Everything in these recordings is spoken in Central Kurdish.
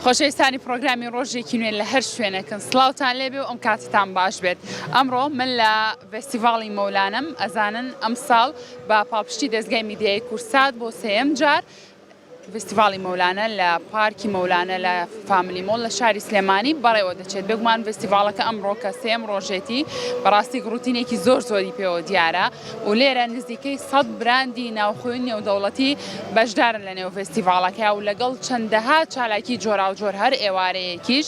خۆشەویستانی پرۆگرامی ڕۆژێکی نوێ لە هەر شوێنەکەن سڵاوتان لێبێ و ئەم کاتتان باش بێت. ئەمڕۆ من لە فێستیڤاڵی مەولانەم ئەزانن ئەم ساڵ بە پاڵپشتی دەستگای میدیای کورسات بۆ سێەم جار فێستیڤاڵی مەولانە لە پارکی مەولانە لە فامیلی مۆڵ لە شاری سلێمانی بەڕێوە دەچێت. بێگومان فێستیڤاڵەکە ئەمڕۆ کە سێم ڕۆژێتی بەڕاستی گروتینێکی زۆری پێوە دیارە و لێرە نزیکەی 100 براندی ناوخۆی نێودەوڵەتی بەشدارن لە نێو فێستیڤاڵەکە و لەگەڵ چەندەها چالاکی جۆرا و جۆر هەر ئێوارەیەکیش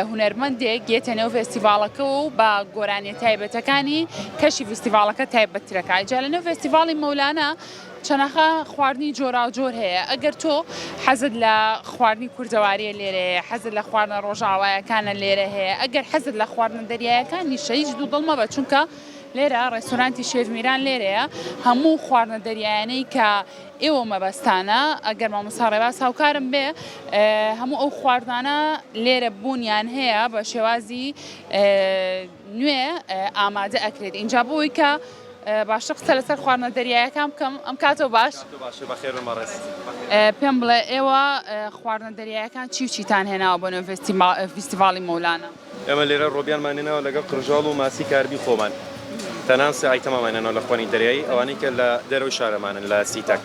هونەرمەندێک گێتە نێو فێستیڤاڵەکە و بە گۆرانیە تایبەتەکانی کەشی فێستیڤاڵەکە تایبەتترەکە. جا لە نێو فێستیڤاڵی مەولانە چەنەخە خواردنی جۆرا و جۆر هەیە. ئەگەر تۆ حەزت لە خواردنی کوردەواریە لێرەیە، حەزت لە خواردنە ڕۆژاوایەکانە لێرە هەیە، ئەگەر حەزت لە خواردنە دەریایەکانی هیچ دوو دڵ مەبە، چونکە لێرە ڕێستۆرانتی شێف میران لێرەیە. هەموو خواردنە دەریایانەی کە ئێوە مەبەستانە ئەگەر مامۆستا ڕێباز هاوکارم بێ هەموو ئەو خواردانە لێرە بوونیان هەیە بە شێوازی نوێ ئامادە ئەکرێت. اینجا بۆی کە باشە قسە لەسەر خواردنە دەریایەکان بکەم. ئەم کاتەوە باش پێم بڵێ ئێوە خواردنە دەریایەکان چی و چیتان هێناوە بۆ نێو فێستیڤاڵی مەولانە؟ ئێمە لێرە ڕۆبیانمان هێناوە لەگەڵ قرژاڵ و ماسی کاربی خۆمان. تەنانسە ئایتەمەمان هێناوە لە خوێنی دەریایی ئەوانەی کە لە دەرەوەی شارەمانن لە سیتەک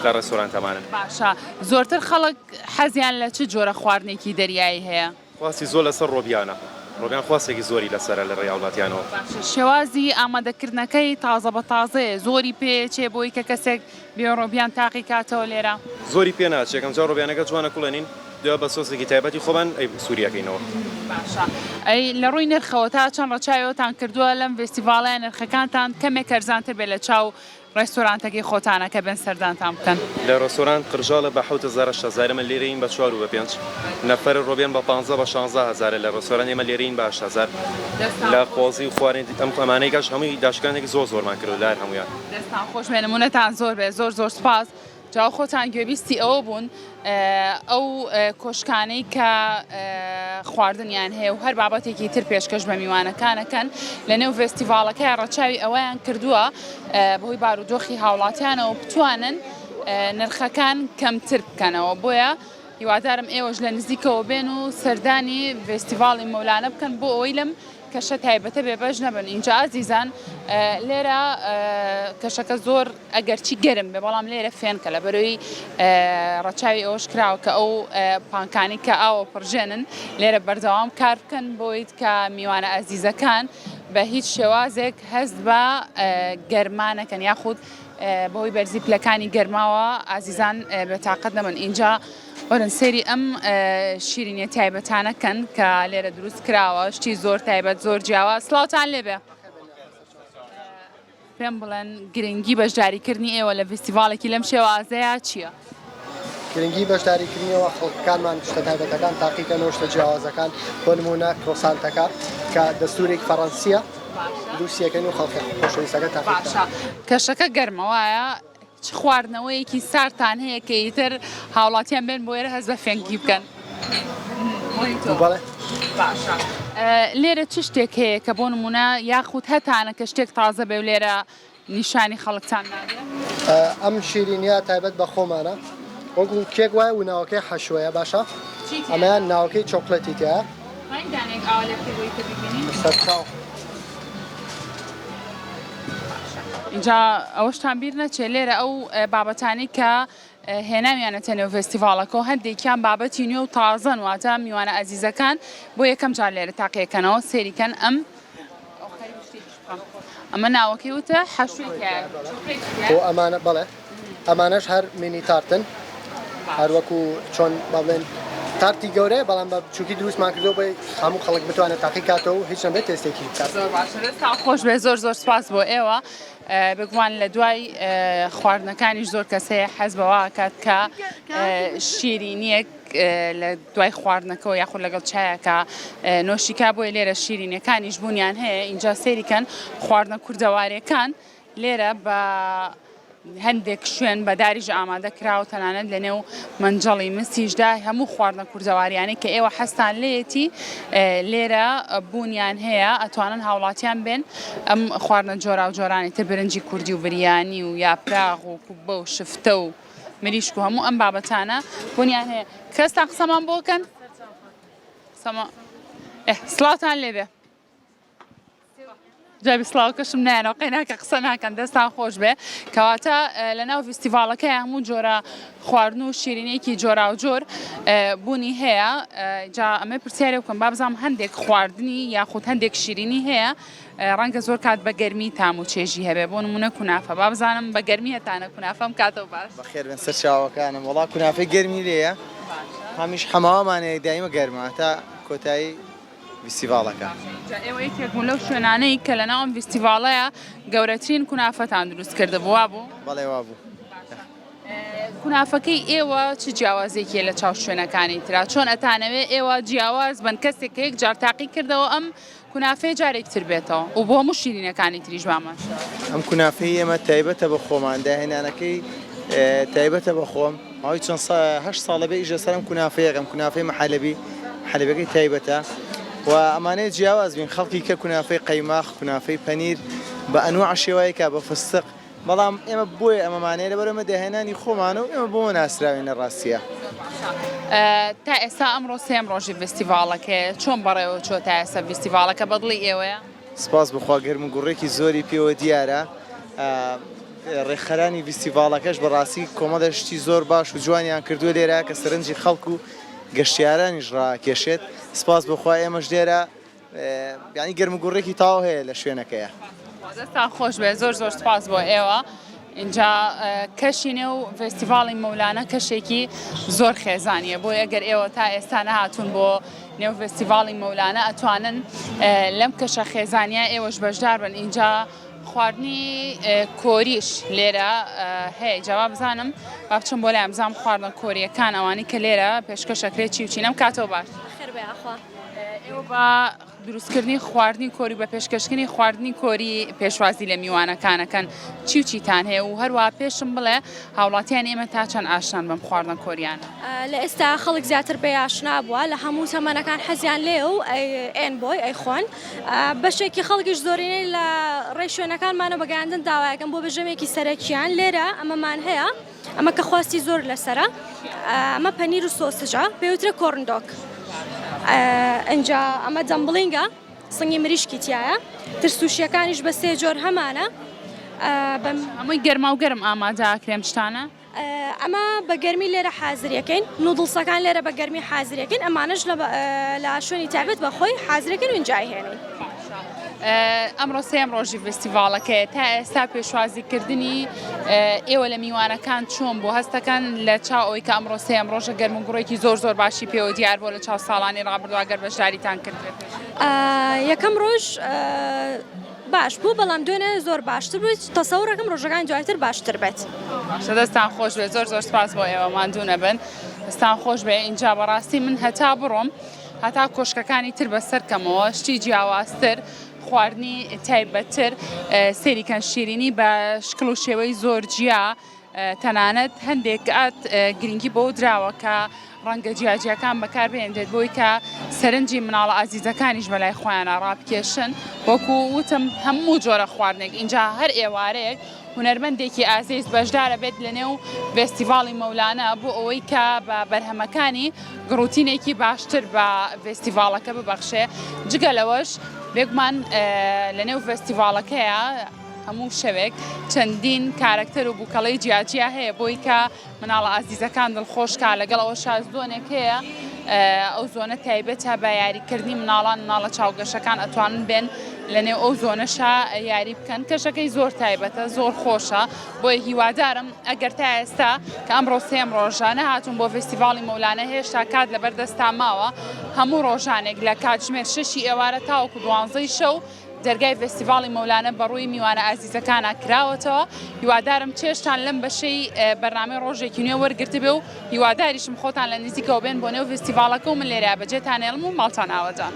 لە ڕێستۆرانتەمانن. باشە زۆرتر خەڵک حەزیان لە چ جۆرە خواردنێکی دەریایی هەیە؟ خواستی زۆر لەسەر ڕۆبیانە. ڕۆبیان خواستێکی زۆری لەسەرە لە ڕێی وڵاتیانەوە. شێوازی ئامادەکردنەکەی تازە بە تازەیە زۆری پێچێ بۆی کە کەسێک بێ ڕۆبیان تاقی کاتەوە لێرە؟ زۆری پێ ناچێت. ئەمجا ڕۆبیانەکە جوانە کوڵێنین دوێ بە سۆسێکی تایبەتی خۆمان ئەی سووریەکەینەوە. باشە ئەی لە ڕووی نرخەوە تا چەند ڕەچاوتان کردووە لەم فێستیڤاڵەیە نرخەکانتان کەمێک ئەرزانتر بێت لە چاو ڕێستۆرانتەکەی خۆتانە کە بێن سەردانتان بکەن؟ لە ڕێستۆران قرژاڵە بە 7,000 ئەمە لێرەین بە 4 و بە 5 نەفەر ڕۆبیان بە 15 بە 16,000 لە ڕێستۆران ئێمە لێرەین بە 8,000 لە قۆزی و خوارێن ئەم ئەمانەی کەش هەمووی داشکانێکی زۆرمان کردو لار هەمویان. دەستان خۆش بێ نمونەتان زۆر بێ زۆر سپاس. جا خۆتان گوێبیستی ئەوە بوون ئەو کۆشکانەی کە خواردنیان هەیە و هەر بابەتێکی تر پێشکەش بە میوانەکانەکەن لە نێو فێستیڤاڵەکەی ڕەچاوی ئەوەیان کردووە بۆی بارودۆخی هاوڵاتیانەوە بتوانن نرخەکان کەمتر بکەنەوە. بۆیە هیوادارم ئێوەش لە نزیکەوە بێن و سەردانی فێستیڤاڵی مەولانە بکەن بۆ ئەوەی لەم کەشە تایبەتە بێبەش نەبن. اینجا ئازیزان لێرە کەشەکە زۆر ئەگەرچی گەرم بێ بەڵام لێرە فێنکە لە بەرەوەی ڕەچاوی ئەوەش کراوە کە ئەو پانکانی کە ئاوە پڕژێنن لێرە بەردەوام کار بکەن بۆیت کە میوانە ئازیزەکان بە هیچ شێوازێک هەست بە گەرمانەکەن یاخود بەهۆی بەرزی پلەکانی گەرماوە ئازیزان بەتاقەت نەبن. اینجا وەرن سەیری ئەم شیرینیە تایبەتانەکەن کە لێرە دروست کراوە شتی زۆر تایبەت زۆر جیاواز. سڵاوتان لێبێ. پێم بڵێن گرنگی بەشداریکردنی ئێوە لە فێستیڤاڵێکی لەم شێوازەیە چییە؟ گرنگی بەشداریکردنیەوە خەڵکانمان شتە تایبەتەکان تاقیکەنەوە شتە جیاوازەکان بۆ نمونە کڕۆسانتەکە کە دەستورێکی فەڕەنسیە دووسیەکەن و خەڵکی خۆشەویستەکە تاقیکەن. باشە کەشەکە گەرمەوەیە چ خواردنەوەیەکی ساردتان هەیە کە ئیتر هاوڵاتیان بێن بۆ ئێرە هەست بە فێنکی بکەن؟ بەڵێ باشە لێرە چ شتێک هەیە کە بۆ نمونە یاخود هەتانە کە شتێک تازە بێ و لێرە نیشانی خەڵکتان نادێت؟ ئەم شیرینیە تایبەت بە خۆمانە وەکو کێک وایە و ناوەکەی حەشوەیە. باشە ئەمەیان ناوەکەی چۆکلەتی تایە سەرچاو. اینجا ئەوەشتان بیر نەچێ لێرە ئەو بابەتانی کە هێناویانەتە نێو فێستیڤاڵەکە و هەندێکیان بابەتی نوێ و تازەن واتە میوانە ئازیزەکان بۆ یەکەم جار لێرە تاقیەکەنەوە سێریکەن. ئەمە ناوەکەی وتە حەشوێکە بۆ ئەمانە بەڵێ ئەمانەش هەر مینی تارتن هەر وەکو چۆن بڵێن تارتی گەورەیە بەڵام بە چووکی دروستمان کردەوە بۆی هەموو خەڵک بتوانێت تاقی کاتەوە و هیچ نەبێت تێستێکی بکات. زۆر باشە دەستان خۆش بێ زۆر سپاس بۆ ئێوە. بگومان لە دوای خواردنەکانیش زۆر کەس هەیە حەز بەوە کات کە شیرینیەک لە دوای خواردنەکەەوە یاخود لەگەڵ چایەکە نۆشیکا بۆی لێرە شیرینەکانیش بوونیان هەیە. اینجا سێریکەن خواردنە کوردەواریەکان لێرە بە هەندێک شوێن بەداریش ئامادە کراوە تەنانەت لە نێو منجەڵی مسیشدا هەموو خواردنە کوردەواریانەی کە ئێوە حەستان لێتی لێرە بوونیان هەیە ئەتوانن هاوڵاتیان بێن ئەم خواردنە جۆرا و جۆرانی تر برنجی کوردی و بریانی و یاپراغ و کوبە و شفتە و مریشک و هەموو ئەم بابەتانە بوونیان هەیە. کەستا قسەمان بۆکەن؟ سڵاوتان لێبێ جابی سڵاوکەشم نایەنەوە قەیناکە قسە ناکەن دەستان خۆش بێ کەواتە لەناو فستیڤاڵەکەی هەموو جۆرە خواردن و شیرینەیەکی جۆرا و جۆر بوونی هەیە جا ئەمە پرسیارێ بکەم با بزانم هەندێک خواردنی یاخود هەندێک شیرینی هەیە ڕەنگە زۆر کات بە گەرمی تام و چێژی هەبێ بۆ نمونە کونافە با بزانم بە گەرمی هەتانە کونافەم کاتەوە باش بەخێر بن سەر چاوەکانم وڵا کونافەی گەرمی لێیە هەمیش هەماوەمانەیە دایمە گەرمە تا کۆتایی فستیڤاڵەکە ئێوە یەکێک بوون لەو شوێنانەی کە لەناو ئەم فستیڤاڵەیە گەورەترین کونافەتان دروست کردبووە بوو بەڵێ وا بوو کونافەکەی ئێوە چ جیاوازێکیە لە چاو شوێنەکانی ترا چۆن ئەتانەوێ ئێوە جیاواز بن کەسێک یەک جار تاقی کردەوە ئەم کونافەی جارێکتر بێتەوە و بۆ هەموو شیرینەکانی تریش باماش ئەم کونافەی ئێمە تایبەتە بە خۆمان داهێنانەکەی تایبەتە بە خۆم ماوەی چەند هەشت ساڵە بێ ئیژە سەرم کونافەیەکەم کونافەی محەلەبەکەی تایبەتە و ئەمانەیە جیاواز بین خەڵکی کە کونافەی قەیماخ کونافەی پەنیر بە ئەنواع شێوایەکە بە فستق بەڵام ئێمە بۆیە ئەمەمانەیە لەبەرەمە داهێنانی خۆمانە و ئێمە بۆ ناسراوینە ڕاستیە تا ئێستا ئەمڕۆ سێم ڕۆژی فستیڤاڵەکە چۆن بەڕێوە چۆ تا ئێستا فستیڤاڵەکە بەدڵی ئێوەیە سپاس بخوا گەرم و گوڕێکی زۆری پێوە دیارە ڕێکخەرانی فستیڤاڵەکەش بەڕاستی کۆمەڵە شتی زۆر باش و جوانیان کردووە لێرە کە سەرنجی خەڵکو و گەشتیارانیش ڕاکێشێت سپاس بخوا ئێمەش لێرە یعنی گەرم و گوڕێکی تاو هەیە لە شوێنەکەیە دەستان خۆش بێ زۆر سپاس بۆ ئێوە اینجا کەشی نێو فستیڤاڵی مەولانە کەشێکی زۆر خێزانیە بۆ ئەگەر ئێوە تا ئێستا نەهاتوون بۆ نێو فستیڤاڵی مەولانە ئەتوانن لەم کەشە خێزانیە ئێوەش بەشدار بن اینجا خواردنی کۆریش لێرە هەیە جواب بزانم با بچم بۆ لایەن بزانم خواردنە کۆریەکان ئەوانی کە لێرە پێشکەشەکرێت چی و چی لەم کاتەوە باش ئێوە بە دروستکردنی خواردنی کۆری بە پێشکەشکردنی خواردنی کۆری پێشوازی لە میوانەکانەکەن چی و چیتان هەیە و هەروە پێشم بڵێ هاوڵاتیان ئێمە تا چەند ئاشنان بەم خواردنە کۆریانە لە ئێستا خەڵک زیاتر پێ ئاشنا بووە لە هەموو تەمەنەکان حەزیان لێ و ئێن بۆی ئەیخۆن بەشێکی خەڵکیش زۆرینەی لە ڕێی شوێنەکانمانە بەگەاندن داوایەکەم بۆ بەژەمێکی سەرەکیان لێرە ئەمەمان هەیە ئەمە کە خواستی زۆر لەسرە ئەمە پەنیر و سۆسجە پێوترە کۆرندۆک ئەنجا ئەمە جەمبڵینگە سنگی مریشکی تایە ترسوشیەکانیش بە سێ جۆر هەمانە هەمووی گەرما و گەرم ئامادە کرێم شتانە ئەمە بە گەرمی لێرە حازریەکەین نودڵسەکان لێرە بە گەرمی حازریەکەین ئەمانش لە شوێنی تایبەت بەخۆی حازرەکەن و ئینجای هێنین ئەمڕۆ سێم ڕۆژی فستیڤاڵەکەی تا ئێستا پێشوازیکردنی ئێوە لە میوانەکان چۆن بۆ هەستەکان لە چاو ئەوەی کە ئەمڕۆ سێم ڕۆژە گەرم و گوڕێکی زۆر باشی پێوە دیار بۆ لە چاو ساڵانی ڕابردووە گەر بەشداریتان کردێت یەکەم ڕۆژ باش بوو بەڵام دوێنێ زۆر باشتر بوویت تەسەوڕەکەم ڕۆژەکان دوایتر باشتر بێت دەستان خۆش بێ زۆر سپاس بۆ ئێوە ماندوو نەبن دەستان خۆش بێ اینجا بەڕاستی من هەتا بڕۆم هەتا کۆشکەکانی تر بەسەرکەمەوە شتی جیاوازتر خواردنی تایبەتتر سێریکەن شیرینی بە شکل و شێوەی زۆر جیا تەنانەت هەندێک گرنگی بۆ دراوە کە ڕەنگە جیاجیەکان بەکاربێنرێت بۆی کە سەرنجی مناڵە ئازیزەکانیش بەلای خۆیانە ڕابکێشن وەکو وتم هەموو جۆرە خواردنێک اینجا هەر ئێوارەیەک هونەرمەندێکی ئازیز بەشدارە بێت لە نێو فستیڤاڵی مەولانە بۆ ئەوەی کە بە بەرهەمەکانی گڕوتینێکی باشتر بە فستیڤاڵەکە ببەخشێ جگە لەوەش بێگومان لە نێو فستیڤاڵەکەیە هەموو شەوێک چەندین کارکتەر و بووکەڵەی جیاجیا هەیە بۆی کە مناڵە ئازیزەکان دڵخۆشکە لەگەڵ ئەوە شازدۆنێک هەیە ئەو زۆنە تایبەتە بە یاریکردنی مناڵە چاوگەشەکان ئەتوانن بێن لە نێو ئەو زۆنەشە یاری بکەن کەشەکەی زۆر تایبەتە زۆر خۆشە بۆیە هیوادارم ئەگەر تا ئێستا کە ئەمڕۆ سێم ڕۆژانە هاتوون بۆ فستیڤاڵی مەولانە هێشتا کات لەبەردەستا ماوە هەموو ڕۆژانێک لە کاتژمێر 6 ئێوارە تاوەکو 12 شەو دەرگای فستیڤاڵی مەولانە بەڕووی میوانە ئازیزەکانە کراوەتەوە هیوادارم چێشتان لەم بەشەی بەرنامەی ڕۆژێکی نوێ وەرگرتە بێ و هیواداریشم خۆتان لە نزیکەوە بێن بۆ نێو فستیڤاڵەکە و من لێرە بەجێتان هێڵم و ماڵتان ئاوەدان